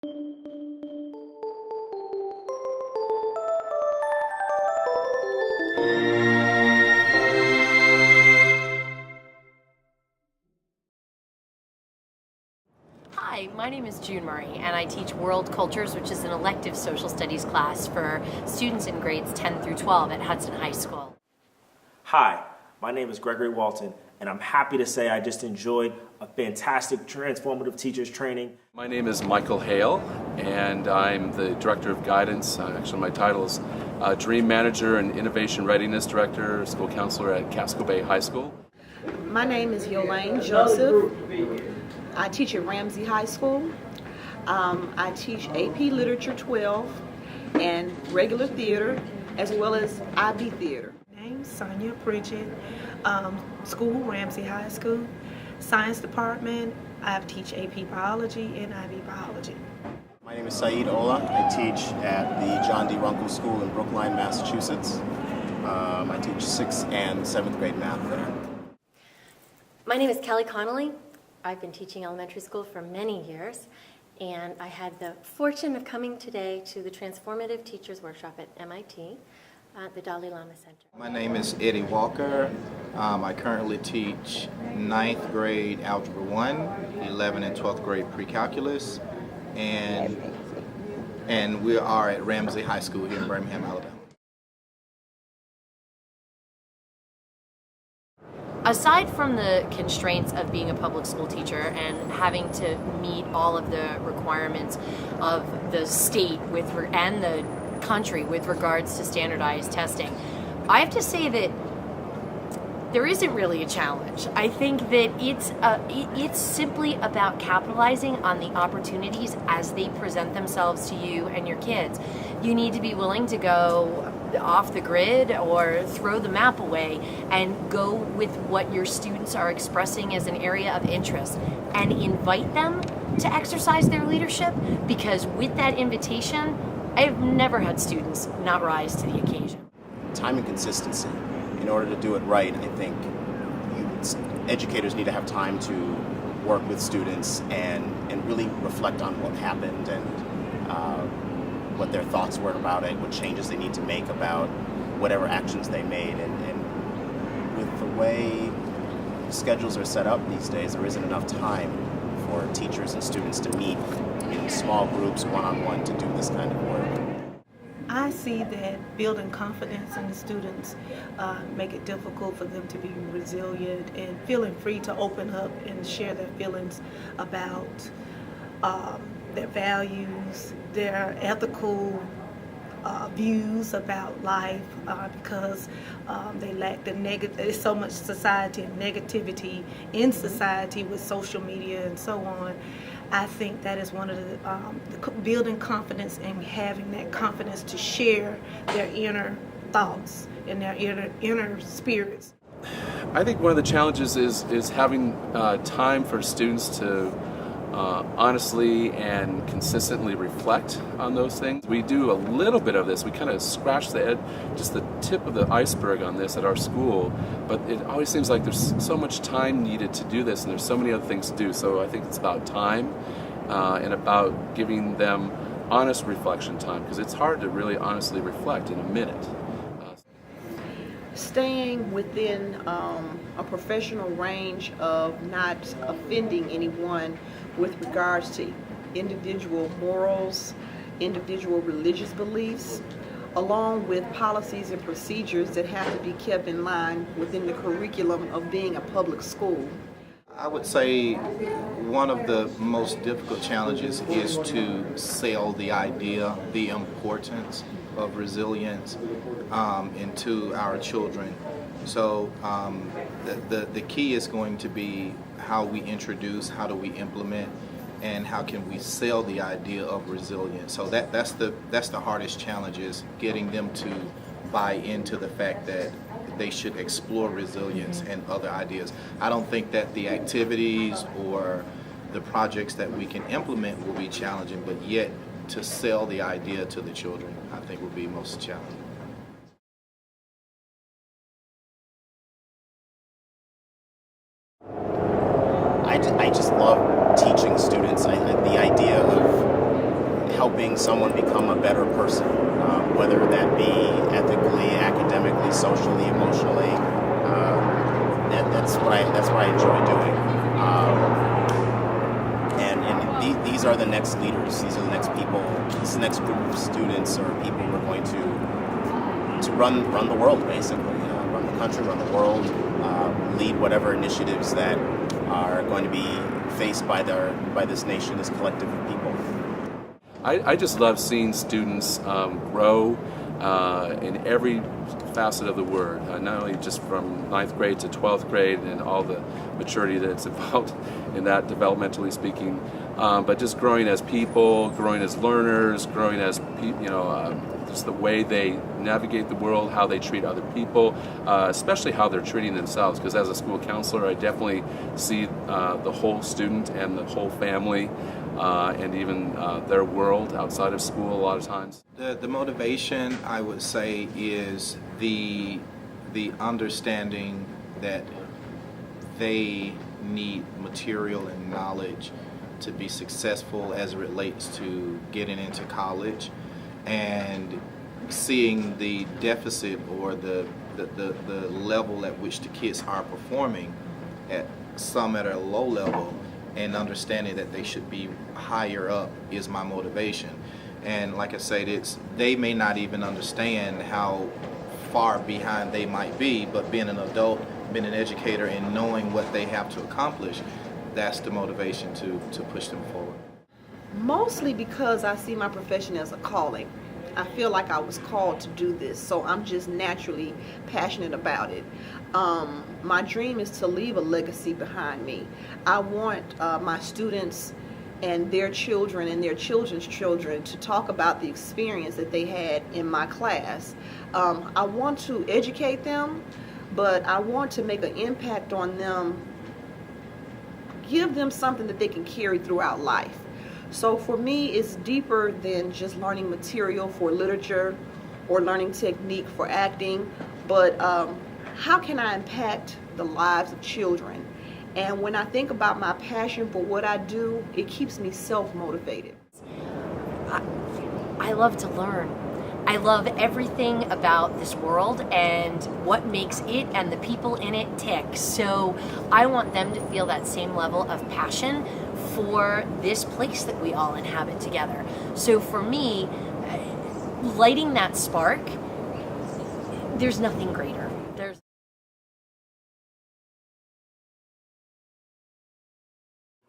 Hi, my name is June Murray, and I teach World Cultures, which is an elective social studies class for students in grades 10 through 12 at Hudson High School. Hi, my name is Gregory Walton, and I'm happy to say I just enjoyed a fantastic transformative teachers training. My name is Michael Hale, and I'm the Director of Guidance. Actually, my title is Dream Manager and Innovation Readiness Director, School Counselor at Casco Bay High School. My name is Yolaine Joseph. I teach at Ramsey High School. I teach AP Literature 12 and regular theater, as well as IB theater. Name Sonia Bridget, school Ramsey High School, science department. I teach AP biology and IB biology. My name is Saeed Ola. I teach at the John D. Runkle School in Brookline, Massachusetts. I teach 6th and 7th grade math there. My name is Kelly Connolly. I've been teaching elementary school for many years, and I had the fortune of coming today to the Transformative Teachers Workshop at MIT, at the Dalai Lama Center. My name is Eddie Walker. I currently teach 9th grade Algebra 1, 11th and 12th grade Pre-Calculus, and we are at Ramsey High School here in Birmingham, Alabama. Aside from the constraints of being a public school teacher and having to meet all of the requirements of the state and the country with regards to standardized testing, I have to say that there isn't really a challenge. I think that it's simply about capitalizing on the opportunities as they present themselves to you and your kids. You need to be willing to go off the grid or throw the map away and go with what your students are expressing as an area of interest and invite them to exercise their leadership, because with that invitation, I've never had students not rise to the occasion. Time and consistency. In order to do it right, I think educators need to have time to work with students and really reflect on what happened and what their thoughts were about it, what changes they need to make about whatever actions they made. And with the way schedules are set up these days, there isn't enough time for teachers and students to meet in small groups, one-on-one, to do this kind of work. I see that building confidence in the students make it difficult for them to be resilient and feeling free to open up and share their feelings about their values, their ethical views about life, because they lack the negative. There's so much society and negativity in society with social media and so on. I think that is one of the building confidence and having that confidence to share their inner thoughts and their inner spirits. I think one of the challenges is having time for students to honestly and consistently reflect on those things. We do a little bit of this. We kind of scratch the edge, just the tip of the iceberg on this at our school, but it always seems like there's so much time needed to do this, and there's so many other things to do. So I think it's about time and about giving them honest reflection time, because it's hard to really honestly reflect in a minute. Staying within a professional range of not offending anyone with regards to individual morals, individual religious beliefs, along with policies and procedures that have to be kept in line within the curriculum of being a public school. I would say one of the most difficult challenges is to sell the idea, the importance of resilience into our children. So the key is going to be how we introduce, how do we implement, and how can we sell the idea of resilience. So that's the hardest challenge, is getting them to buy into the fact that they should explore resilience and other ideas. I don't think that the activities or the projects that we can implement will be challenging, but yet to sell the idea to the children, I think, will be most challenging. I just love teaching students. The idea of helping someone become a better person, whether that be ethically, academically, socially, emotionally. That's what I enjoy doing. And these are the next leaders. These are the next people. This is the next group of students or people who are going to run the world, basically, run the country, run the world, lead whatever initiatives that are going to be faced by this nation, this collective of people. I just love seeing students grow in every facet of the word, not only just from 9th grade to 12th grade and all the maturity that's involved in that, developmentally speaking, but just growing as people, growing as learners, growing as just the way they navigate the world, how they treat other people, especially how they're treating themselves. Because as a school counselor, I definitely see the whole student and the whole family, and even their world outside of school a lot of times. The motivation, I would say, is the understanding that they need material and knowledge to be successful as it relates to getting into college, and seeing the deficit or the level at which the kids are performing, at some at a low level, and understanding that they should be higher up is my motivation. And like I said, they may not even understand how far behind they might be, but being an adult, being an educator, and knowing what they have to accomplish, that's the motivation to push them forward. Mostly because I see my profession as a calling. I feel like I was called to do this, so I'm just naturally passionate about it. My dream is to leave a legacy behind me. I want my students and their children and their children's children to talk about the experience that they had in my class. I want to educate them, but I want to make an impact on them, give them something that they can carry throughout life. So for me, it's deeper than just learning material for literature or learning technique for acting, but how can I impact the lives of children? And when I think about my passion for what I do, it keeps me self-motivated. I love to learn. I love everything about this world and what makes it and the people in it tick. So I want them to feel that same level of passion for this place that we all inhabit together. So for me, lighting that spark, there's nothing greater.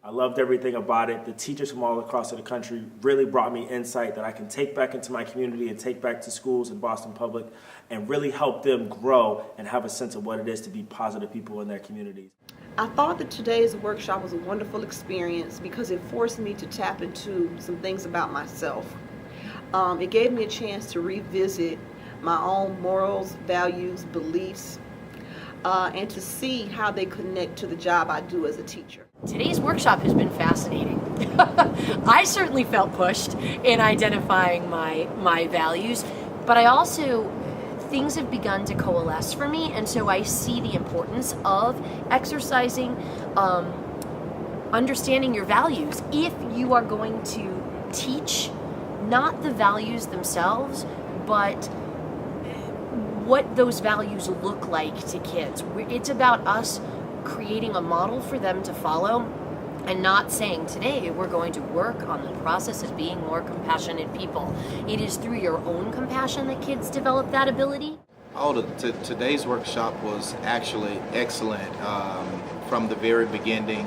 I loved everything about it. The teachers from all across the country really brought me insight that I can take back into my community and take back to schools in Boston Public and really help them grow and have a sense of what it is to be positive people in their communities. I thought that today's workshop was a wonderful experience because it forced me to tap into some things about myself. It gave me a chance to revisit my own morals, values, beliefs, and to see how they connect to the job I do as a teacher. Today's workshop has been fascinating. I certainly felt pushed in identifying my values, but I also, things have begun to coalesce for me, and so I see the importance of exercising, understanding your values. If you are going to teach not the values themselves, but what those values look like to kids. It's about us creating a model for them to follow and not saying today we're going to work on the process of being more compassionate people. It is through your own compassion that kids develop that ability. Today's workshop was actually excellent from the very beginning.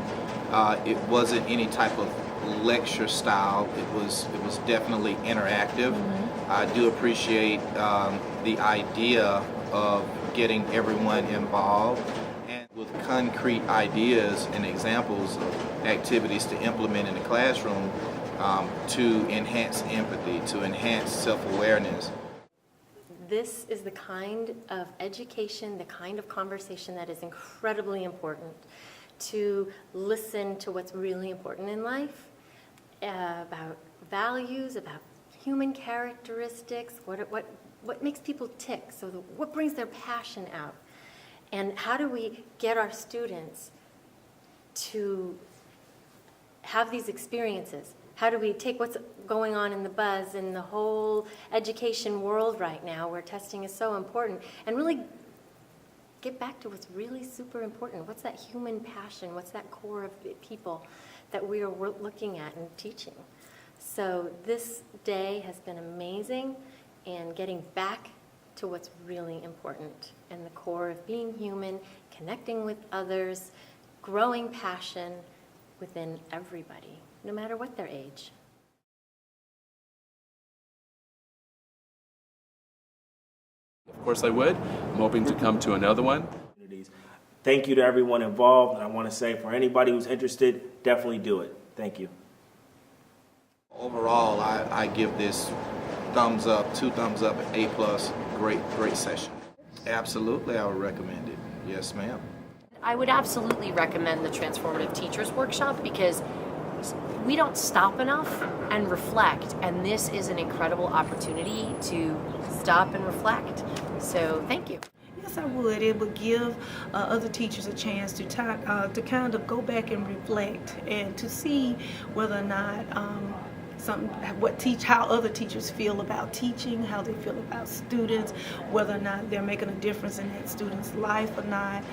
It wasn't any type of lecture style. It was definitely interactive. Mm-hmm. I do appreciate the idea of getting everyone involved and with concrete ideas and examples of activities to implement in the classroom to enhance empathy, to enhance self-awareness. This is the kind of education, the kind of conversation that is incredibly important. To listen to what's really important in life, about values, about human characteristics, what makes people tick, so what brings their passion out, and how do we get our students to have these experiences, How do we take what's going on in the buzz in the whole education world right now, where testing is so important, and really get back to what's really super important. What's that human passion? What's that core of the people that we are looking at and teaching? So this day has been amazing, and getting back to what's really important and the core of being human, connecting with others, growing passion within everybody, no matter what their age. Of course I would. I'm hoping to come to another one. Thank you to everyone involved, and I want to say for anybody who's interested, definitely do it. Thank you. Overall, I give this thumbs up, 2 thumbs up, A+. Great session. Absolutely, I would recommend it. Yes, ma'am. I would absolutely recommend the Transformative Teachers Workshop, because we don't stop enough and reflect, and this is an incredible opportunity to stop and reflect. So thank you. Yes, I would. It would give other teachers a chance to kind of go back and reflect and to see whether or not how other teachers feel about teaching, how they feel about students, whether or not they're making a difference in that student's life or not.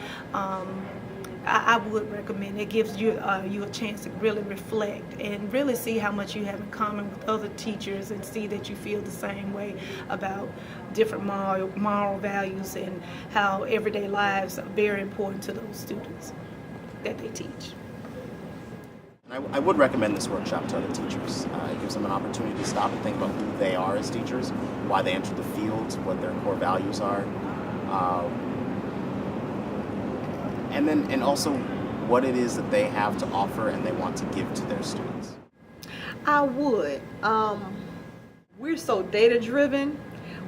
I would recommend it. Gives you a chance to really reflect and really see how much you have in common with other teachers, and see that you feel the same way about different moral values, and how everyday lives are very important to those students that they teach. I would recommend this workshop to other teachers. It gives them an opportunity to stop and think about who they are as teachers, why they entered the field, what their core values are, and also what it is that they have to offer and they want to give to their students. I would. We're so data driven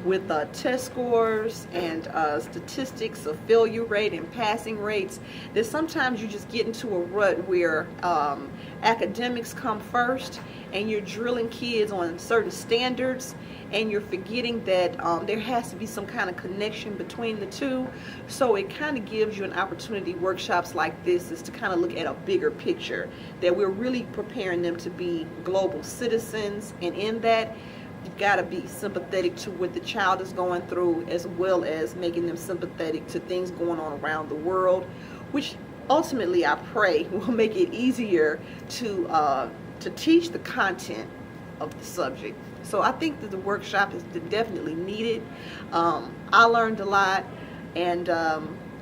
with test scores and statistics of failure rate and passing rates, that sometimes you just get into a rut where academics come first, and you're drilling kids on certain standards, and you're forgetting that there has to be some kind of connection between the two. So it kind of gives you an opportunity, workshops like this, is to kind of look at a bigger picture, that we're really preparing them to be global citizens, and in that you've got to be sympathetic to what the child is going through, as well as making them sympathetic to things going on around the world, which ultimately I pray will make it easier to teach the content of the subject. So I think that the workshop is definitely needed. I learned a lot, and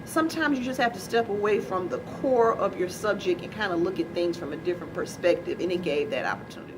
sometimes you just have to step away from the core of your subject and kind of look at things from a different perspective, and it gave that opportunity.